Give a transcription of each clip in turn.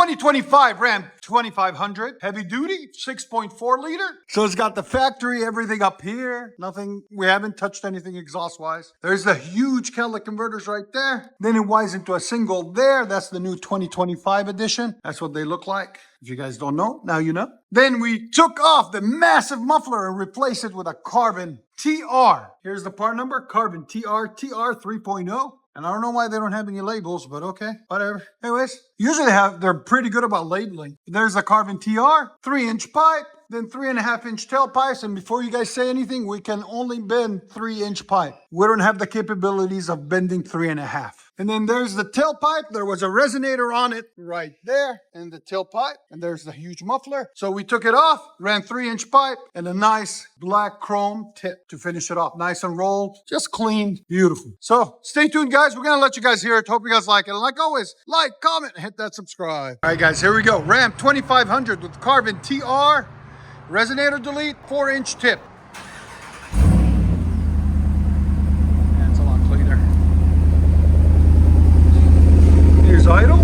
2025 Ram 2500 heavy duty 6.4 liter. So it's got the factory, everything up here. Nothing, we haven't touched anything exhaust wise. There's the huge catalytic converters right there. Then it winds into a single there. That's the new 2025 edition. That's what they look like. If you guys don't know, now you know. Then we took off the massive muffler and replaced it with a Carven TR. Here's the part number, Carven TR 3.0. And I don't know why they don't have any labels, but okay, whatever. Anyways, usually they're pretty good about labeling. There's a Carven TR, 3-inch pipe, then 3.5-inch tailpipes. And before you guys say anything, we can only bend 3-inch pipe. We don't have the capabilities of bending 3.5. And then there's the tailpipe. There was a resonator on it right there in the tailpipe. And there's the huge muffler. So we took it off, ran 3-inch pipe and a nice black chrome tip to finish it off. Nice and rolled, just clean, beautiful. So stay tuned, guys. We're going to let you guys hear it. Hope you guys like it. And like always, like, comment, and hit that subscribe. All right, guys, here we go. Ram 2500 with Carven TR. Resonator delete, 4-inch tip. That's a lot cleaner. Here's idle.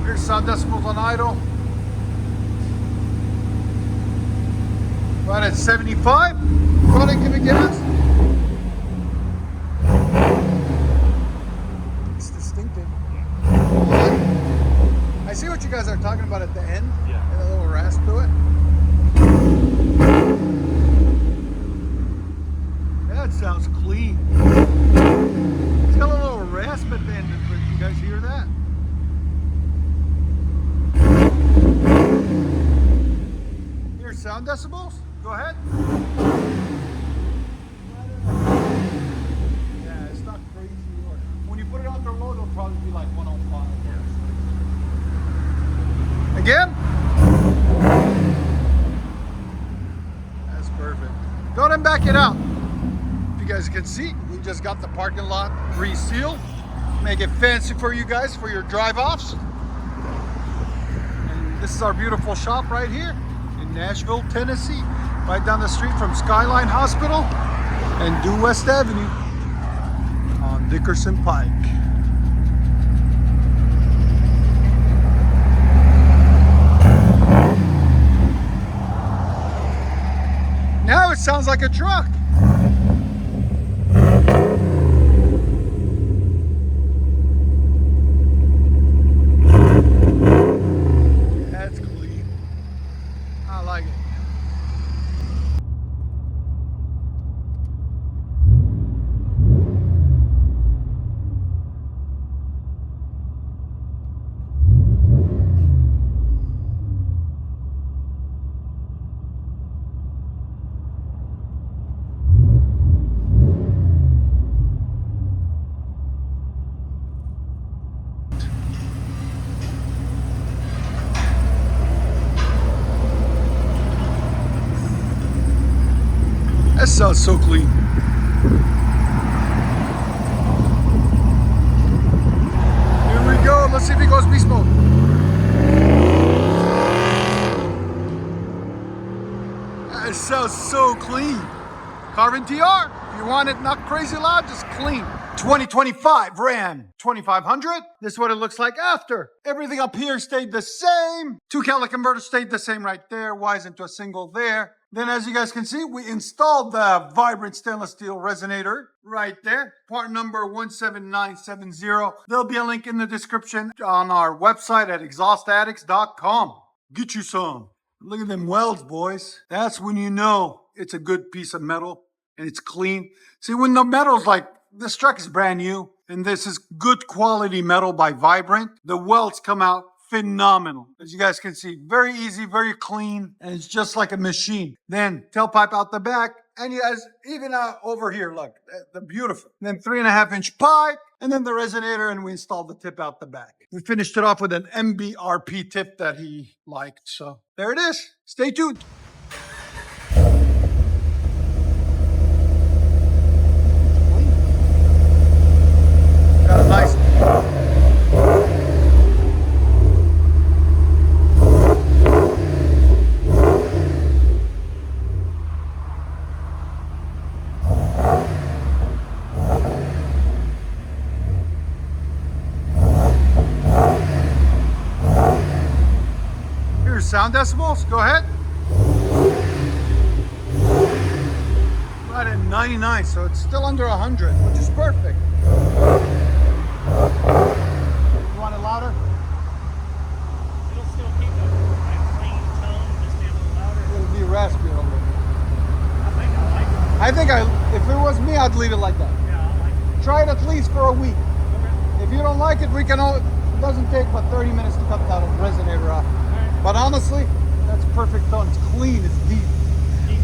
Here's sound decibels on idle. Right at 75. Running, give it gas. I see what you guys are talking about at the end. Yeah. And a little rasp to it. That sounds clean. It's got a little rasp at the end of it. You guys hear that? Here's sound decibels. Go ahead. Yeah, it's not crazy. When you put it on the low, it'll probably be like 105. Again? That's perfect. Go ahead and back it out. If you guys can see, we just got the parking lot resealed. Make it fancy for you guys for your drive-offs. And this is our beautiful shop right here in Nashville, Tennessee. Right down the street from Skyline Hospital and Due West Avenue on Dickerson Pike. Now it sounds like a truck. That's clean. I like it. That sounds so clean. Here we go. Let's see if he goes beast mode. That sounds so clean. Carven TR. If you want it not crazy loud, just clean. 2025 Ram 2500. This is what it looks like after. Everything up here stayed the same. 2 catalytic converters stayed the same right there. Wise into a single there. Then as you guys can see, we installed the vibrant stainless steel resonator right there. Part number 17970. There'll be a link in the description on our website at exhaustaddicts.com. Get you some. Look at them welds, boys. That's when you know it's a good piece of metal and it's clean. See, when the metal's like, this truck is brand new and this is good quality metal by Vibrant, the welds come out phenomenal. As you guys can see, very easy, very clean, and it's just like a machine. Then tailpipe out the back, and you guys, even over here, look, the beautiful. Then 3.5-inch pipe, and then the resonator, and we installed the tip out the back. We finished it off with an MBRP tip that he liked. So there it is. Stay tuned. Got a nice sound decibels? Go ahead. Right at 99, so it's still under 100, which is perfect. You want it louder? It'll still keep that clean tone, just be a little louder. It'll be raspy a little bit. I think I like it. If it was me, I'd leave it like that. Yeah, I like it. Try it at least for a week. Okay. If you don't like it, we can. It doesn't take but 30 minutes to cut that resonator off. Right. But honestly, that's perfect tone. It's clean. It's deep.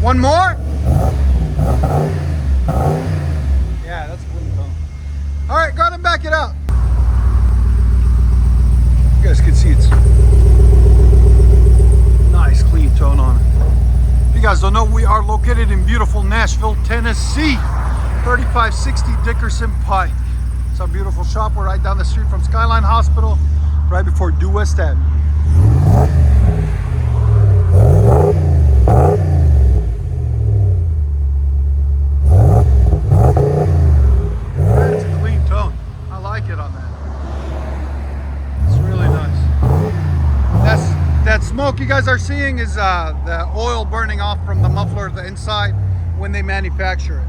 One more. Yeah, that's clean tone. All right, go ahead and back it out. You guys can see it's nice, clean tone on it. If you guys don't know, we are located in beautiful Nashville, Tennessee, 3560 Dickerson Pike. It's our beautiful shop. We're right down the street from Skyline Hospital, right before Due West Avenue. It's a clean tone. I like it on that. It's really nice. That smoke you guys are seeing is the oil burning off from the muffler at the inside when they manufacture it.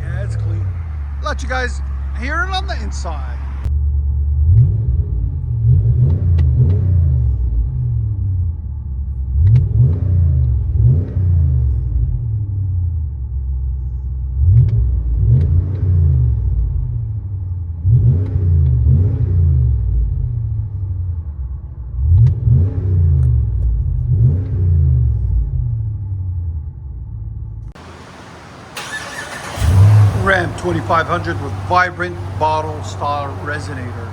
Yeah, it's clean. Let you guys hear it on the inside. Ram 2500 with vibrant bottle style resonator.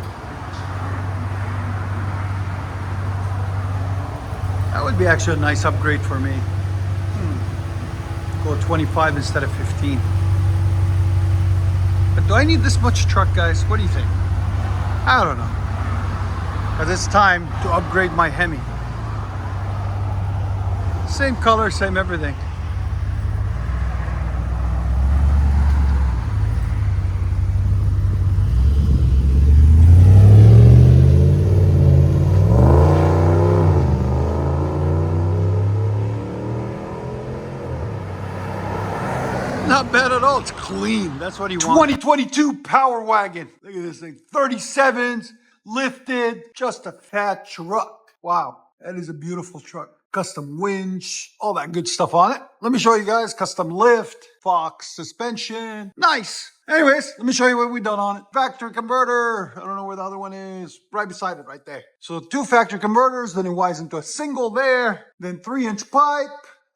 That would be actually a nice upgrade for me. Go 25 instead of 15. But do I need this much truck, guys? What do you think? I don't know. Because it's time to upgrade my HEMI. Same color, same everything. Not bad at all. It's clean. That's what he wants. 2022 Power Wagon. Look at this thing. 37s, lifted, just a fat truck. Wow, that is a beautiful truck. Custom winch, all that good stuff on it. Let me show you guys. Custom lift, Fox suspension. Nice. Anyways, let me show you what we've done on it. Factory converter. I don't know where the other one is. Right beside it, right there. So 2 factory converters, then it wires into a single there. Then 3-inch pipe.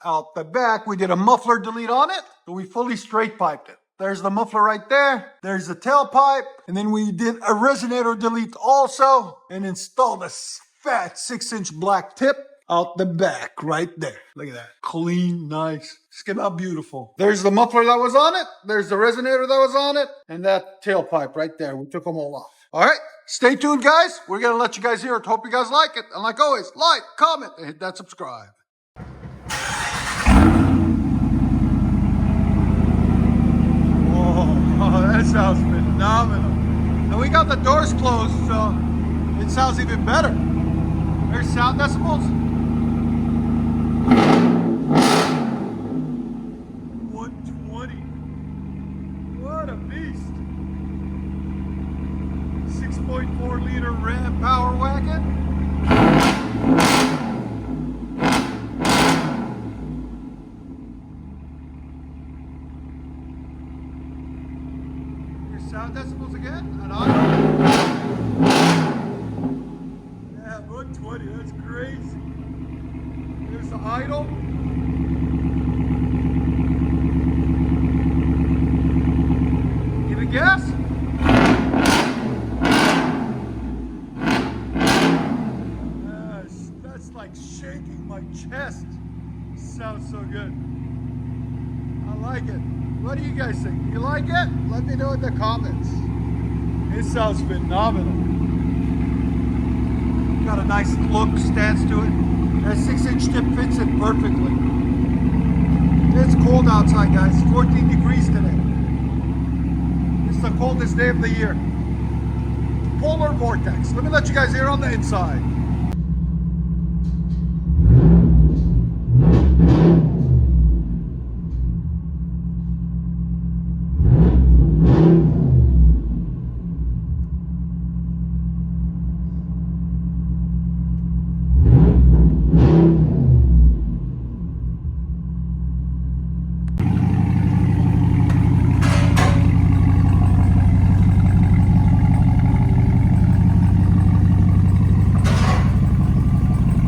Out the back, we did a muffler delete on it. So we fully straight piped it. There's the muffler right there. There's the tailpipe. And then we did a resonator delete also and installed a fat 6-inch black tip out the back right there. Look at that. Clean, nice. It's came out beautiful. There's the muffler that was on it. There's the resonator that was on it. And that tailpipe right there. We took them all off. All right. Stay tuned, guys. We're going to let you guys hear it. Hope you guys like it. And like always, like, comment, and hit that subscribe. Oh, that sounds phenomenal. And we got the doors closed, so it sounds even better. There's sound decibels. 120. What a beast. 6.4 liter Ram Power Wagon. Sound decibels again, and on. Yeah, 120, that's crazy. There's the idle. Give it gas. Yes, that's like shaking my chest. Sounds so good. I like it. What do you guys think? You like it? Let me know in the comments. It sounds phenomenal. Got a nice look, stance to it. That 6-inch tip fits it perfectly. It's cold outside, guys. 14 degrees today. It's the coldest day of the year. polar vortex. Let me let you guys hear on the inside.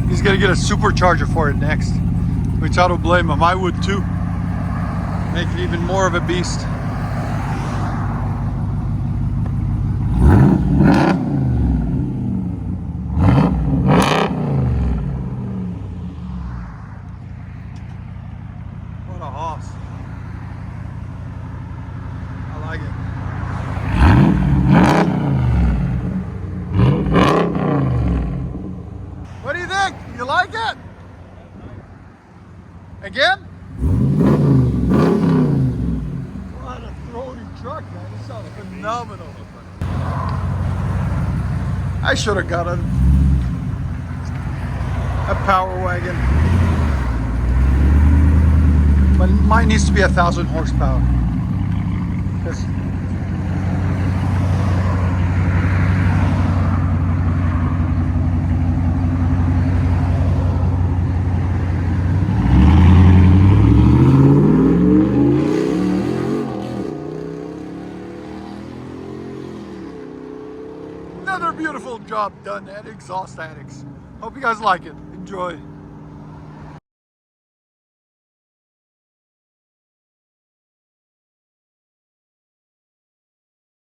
He's gonna get a supercharger for it next, which I don't blame him. I would too. Make it even more of a beast. What a hoss. I like it. What do you think? You like it? Again? What a throaty truck, man. This sounds phenomenal. I should have got a power wagon. But mine needs to be 1,000 horsepower. 'Cause another beautiful job done at Exhaust Addicts. Hope you guys like it. Enjoy.